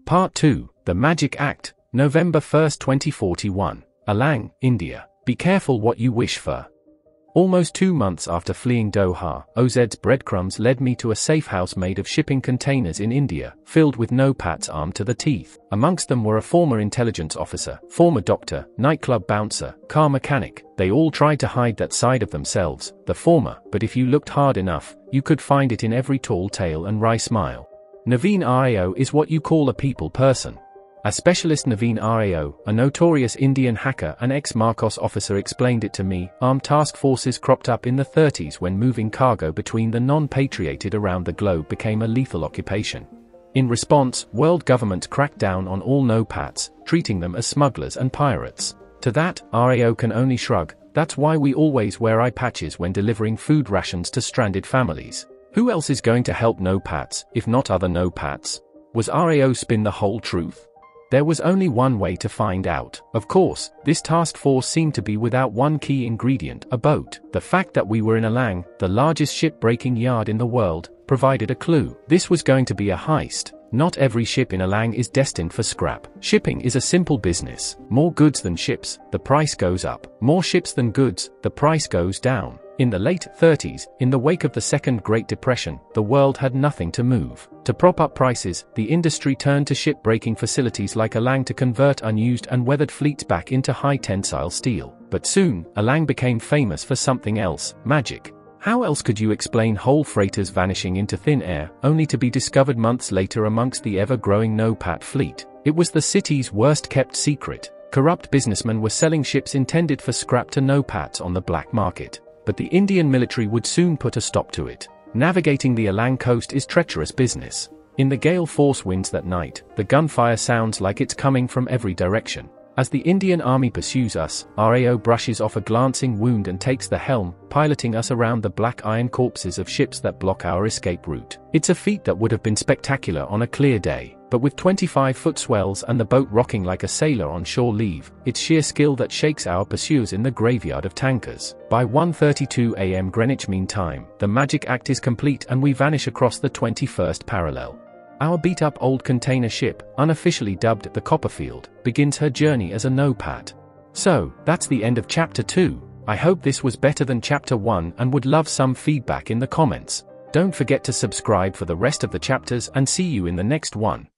Part 2, The Magic Act, November 1, 2041, Alang, India. Be careful what you wish for. Almost 2 months after fleeing Doha, OZ's breadcrumbs led me to a safe house made of shipping containers in India, filled with no-pats armed to the teeth. Amongst them were a former intelligence officer, former doctor, nightclub bouncer, car mechanic. They all tried to hide that side of themselves, the former, but if you looked hard enough, you could find it in every tall tale and wry smile. Naveen Rao is what you call a people person. A specialist Naveen Rao, a notorious Indian hacker and ex-Marcos officer, explained it to me. Armed task forces cropped up in the 30s when moving cargo between the non-patrioted around the globe became a lethal occupation. In response, world governments cracked down on all no-pats, treating them as smugglers and pirates. To that, Rao can only shrug. That's why we always wear eye patches when delivering food rations to stranded families. Who else is going to help no-pats, if not other no-pats? Was Rao spin the whole truth? There was only one way to find out. Of course, this task force seemed to be without one key ingredient, a boat. The fact that we were in Alang, the largest ship-breaking yard in the world, provided a clue. This was going to be a heist. Not every ship in Alang is destined for scrap. Shipping is a simple business. More goods than ships, the price goes up. More ships than goods, the price goes down. In the late 30s, in the wake of the Second Great Depression, the world had nothing to move. To prop up prices, the industry turned to ship-breaking facilities like Alang to convert unused and weathered fleets back into high-tensile steel. But soon, Alang became famous for something else: magic. How else could you explain whole freighters vanishing into thin air, only to be discovered months later amongst the ever-growing no-pat fleet? It was the city's worst-kept secret. Corrupt businessmen were selling ships intended for scrap to no-pats on the black market. But the Indian military would soon put a stop to it. Navigating the Alang coast is treacherous business. In the gale force winds that night, the gunfire sounds like it's coming from every direction. As the Indian army pursues us, Rao brushes off a glancing wound and takes the helm, piloting us around the black iron corpses of ships that block our escape route. It's a feat that would have been spectacular on a clear day, but with 25-foot swells and the boat rocking like a sailor on shore leave, it's sheer skill that shakes our pursuers in the graveyard of tankers. By 1:32 a.m. Greenwich Mean Time, the magic act is complete and we vanish across the 21st parallel. Our beat-up old container ship, unofficially dubbed the Copperfield, begins her journey as a no-pat. So, that's the end of Chapter 2. I hope this was better than Chapter 1 and would love some feedback in the comments. Don't forget to subscribe for the rest of the chapters and see you in the next one.